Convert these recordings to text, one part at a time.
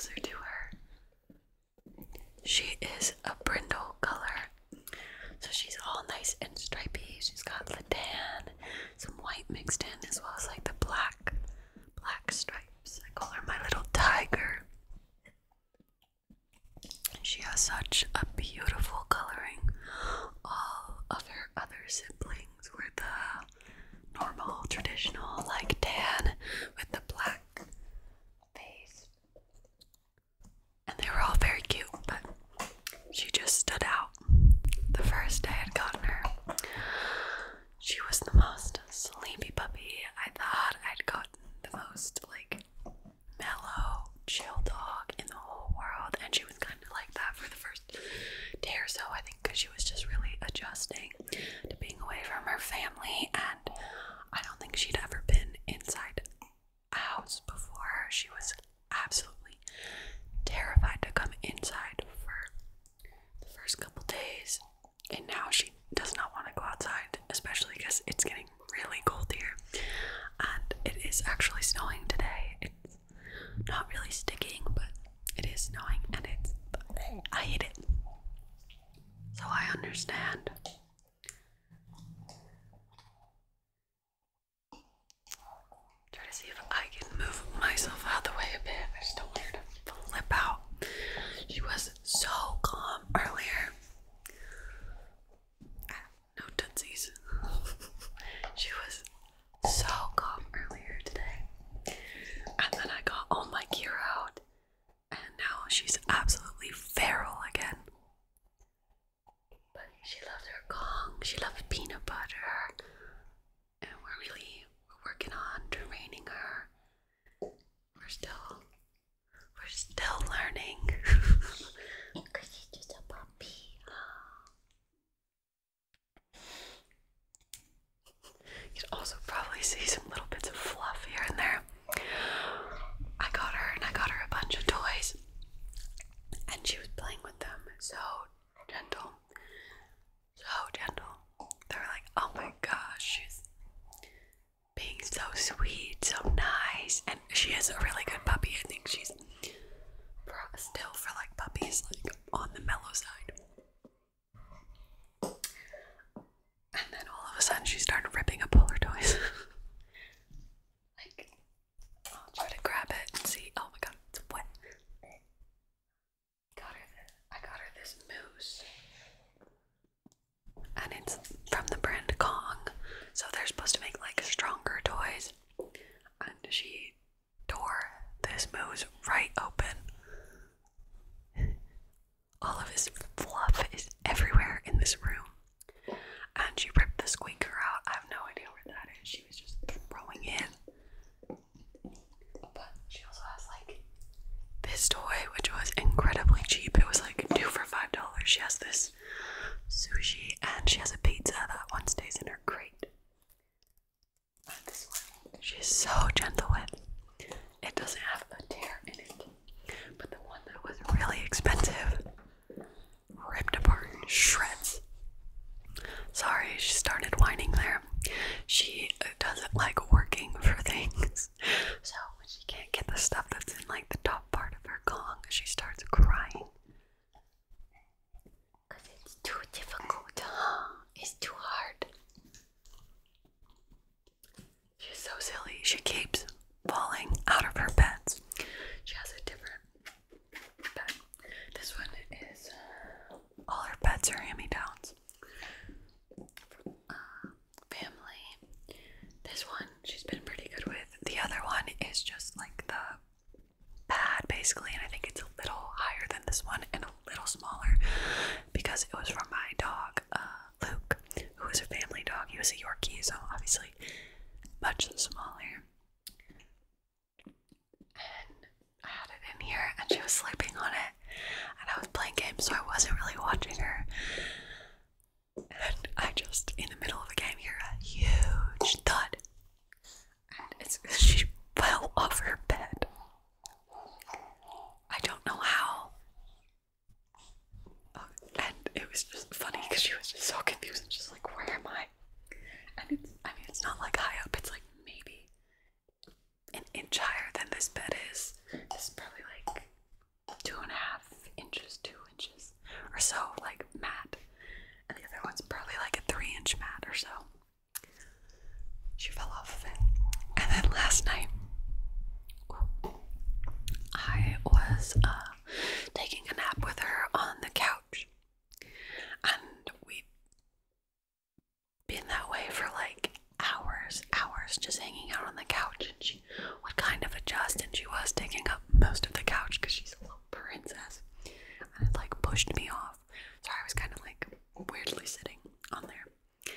closer to her. She is a brindle color, so she's all nice and stripy. She's got the tan, some white mixed in, as well as like the black stripes. I call her my little tiger. She has such a beautiful coloring. All of her other siblings were the normal, traditional, like tan with the black face. And they were all very cute, but she just stood out. The first day I'd gotten her, she was the most sleepy puppy. I thought I'd gotten the most, like, mellow, chill dog in the whole world, and she was kind of like that for the first day or so, I think, because she was just really adjusting to being away from her family, and I don't think she'd ever been inside a house before. She was absolutely terrified to come inside for the first couple days, and now she does not want to go outside, especially because it's getting really cold here, and it is actually snowing today. It's not really sticking, but it is snowing, and I hate it. So I understand. Try to see if I can move myself out of the way a bit. I just don't want her to flip out. She was so calm earlier. No tootsies. She was so calm earlier today. And then I got all my gear out, and now she's absolutely feral again. But she loves her Kong, she loves peanut butter, and we're working on training her. We're still learning. Because she's just a puppy. You can also probably see some little bits of fluff here and there. I got her a bunch of toys, and she was playing with them so gentle. They were like, oh my gosh, she's being so sweet, so nice, and she is a really good puppy. I think she's still, for like puppies, like on the mellow side. And then all of a sudden she started ripping up all her toys. Like, I'll try to grab it and see. Oh my god, it's wet. I got her this moose, and it's from the brand Kong, so they're supposed to make like stronger toys, and she tore this moose right open. All of his fluff is everywhere in this room, and she ripped the squeaker out. I have no idea where that is. She was just throwing in. But she also has like this toy, which was incredibly cheap. It was like 2 for $5. She has this sushi, and she has a pizza that one stays in her crate. And this one she's so gentle with. It doesn't have a tear in it, but the one that was really expensive ripped apart in shreds. Sorry, she started whining there. She doesn't like working for things, so when she can't get the stuff that's in like the top part of her Kong, she starts crying. Because it's too difficult. It's too hard. She's so silly. She keeps falling out of her beds. She has a different bed. This one is all her pets are hand-me-downs. Family. This one she's been pretty good with. The other one is just like the pad basically, and I think it's a little higher than this one and a little smaller because it was from my dog, Luke, who was a family dog. He was a Yorkie, so obviously much smaller. And I had it in here, and she was sleeping on it, and I was playing games, so I wasn't really watching her. And I just, in the middle of a game, hear a huge thud, and she fell off her bed. I don't know how. And it was just funny because she was just so confused and just like, where am I? And it's not like high up, it's like maybe an inch higher than this bed is. This is probably like was taking a nap with her on the couch, and we'd been that way for like hours, just hanging out on the couch, and she would kind of adjust, and she was taking up most of the couch because she's a little princess, and it like pushed me off, so I was kind of like weirdly sitting on there.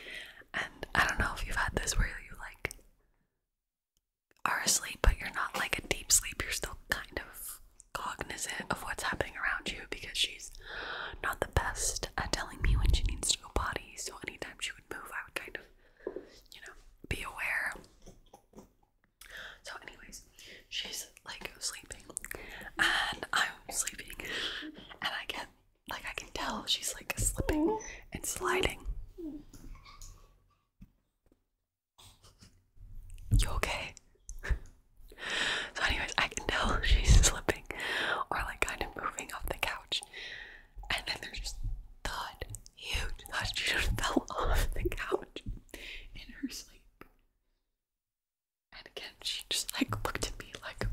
And I don't know if you've had this where you like are asleep, but you're not like a deep sleep, you're still kind of cognizant of what's happening around you, because she's not the best at telling me when she needs to go potty, so anytime she would move, I would kind of, you know, be aware. So anyways, she's like sleeping, and I'm sleeping, and I get, like, I can tell she's like slipping and sliding. You okay? So anyways, I can tell she's slipping or like kind of moving off the couch, and then there's just thud, huge thud. She just fell off the couch in her sleep. And again, she just like looked at me like,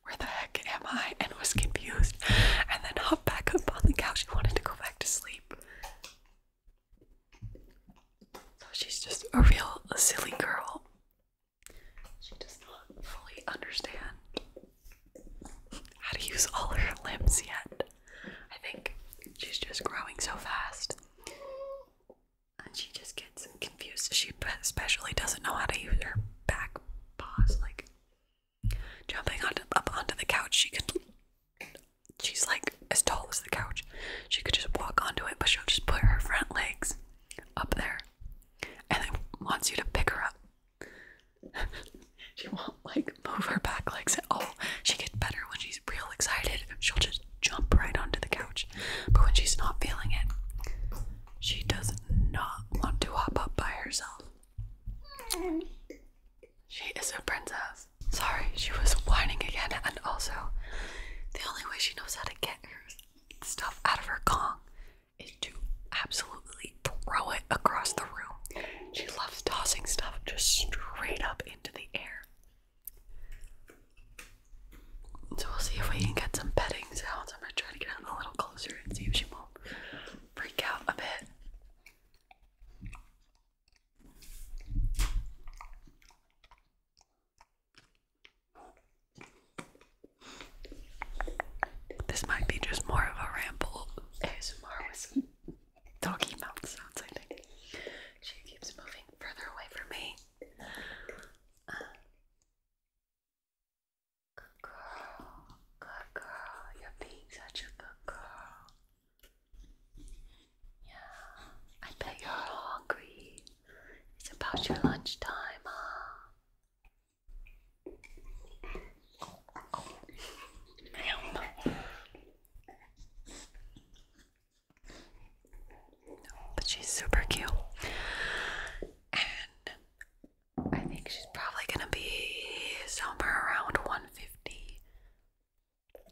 where the heck am I? And was confused, and then hopped back up on the couch and wanted to go back to sleep. So she's just a real silly girl. She does not fully understand how to use all her limbs yet. I think she's just growing so fast, and she just gets confused. She especially doesn't know how to use her back paws, like jumping up onto the couch. She's like as tall as the couch. She could just walk onto it, but she'll just put her front legs up there and then wants you to pick her up. She won't like move her back legs at all. She gets better when she's real excited. She'll just jump right onto the couch. But when she's not feeling it, she does not want to hop up by herself. She is a princess. Sorry, she was whining again, and also the only way she knows how to get her stuff out of her Kong is to absolutely throw it across the room. She loves tossing stuff just straight up into the air. So we'll see if we can get some petting sounds. I'm gonna try to get a little closer and see if she won't freak out a bit. This might be just more of a ramble ASMR with some doggy mouth sounds, I think. She keeps moving further away from me. Good girl, you're being such a good girl. Yeah, I bet you're hungry. It's about your lunchtime, huh? But she's super cute, and I think she's probably gonna be somewhere around 150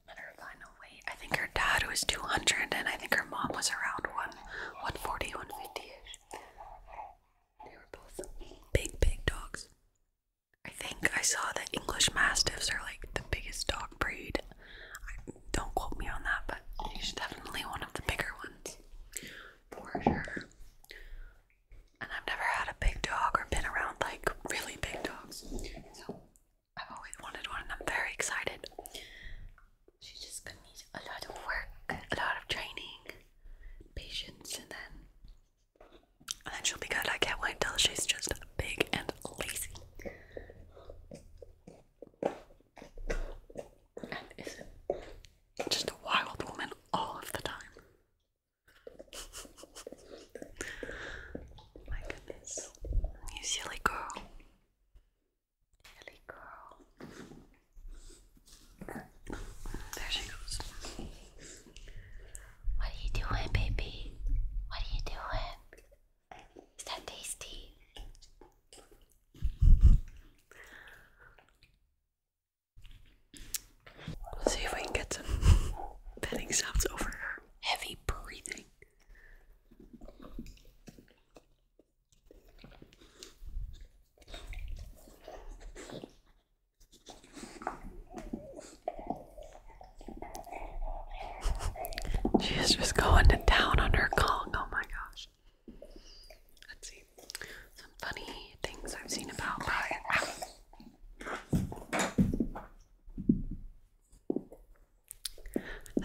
at her final weight. I think her dad was 200, and I think her mom was around 140, 150-ish. They were both big dogs. I think I saw that English Mastiffs are like the biggest dog breed. Don't quote me on that, but she's definitely one of the bigger ones, for sure. And I've never had a big dog or been around like really big dogs, so I've always wanted one, and I'm very excited. She's just gonna need a lot of work, a lot of training, patience, and then she'll be good. I can't wait till she's just big and lazy.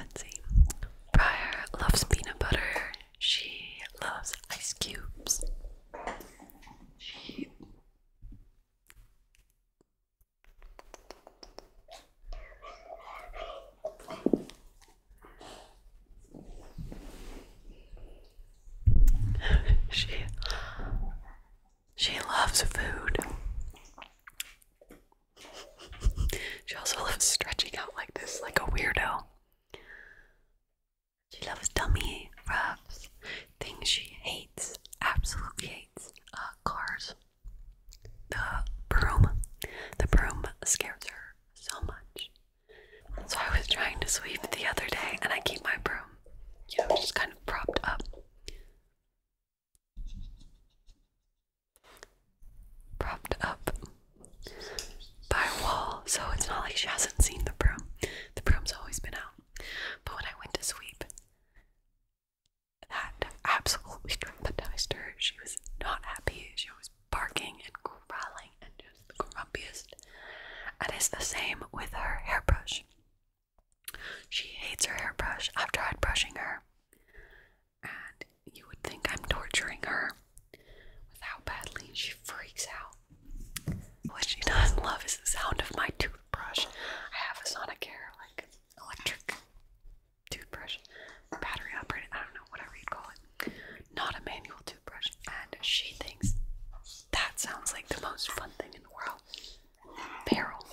Let's see. Briar loves peanut butter. She loves ice cubes. She loves food. She also loves stretching out like this, like a weirdo. She loves tummy rubs. Things she hates, absolutely hates. Cars. The broom. The broom scares her so much. So I was trying to sweep the other day, and I keep my broom, just kind of propped up. By a wall, so it's not like she hasn't seen the broom. The broom's always been out. But when I went to sweep, that absolutely traumatized her. She was not happy. She was barking and growling and just the grumpiest. And it's the same with her hairbrush. She hates her hairbrush. I've tried brushing her, and you would think I'm torturing her with how badly she freaks out. What she doesn't love is the sound of my toothbrush. I have a Sonicare, like electric toothbrush, battery operated, I don't know, whatever you'd call it. Not a manual toothbrush. And she thinks that sounds like the most fun thing in the world. Barrel.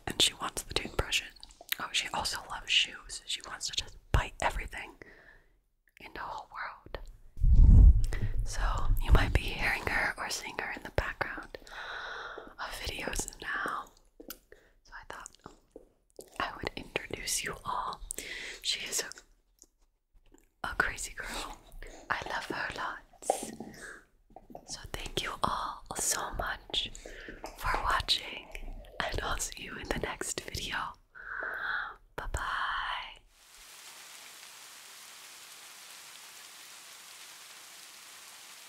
And she wants the toothbrushes. Oh, she also loves shoes. She wants to just bite everything in the whole world. So you might be hearing her or seeing her in the background of videos now. So I thought I would introduce you all. She is a crazy girl. I love her lots. So thank you all so much for watching, and I'll see you in the next video.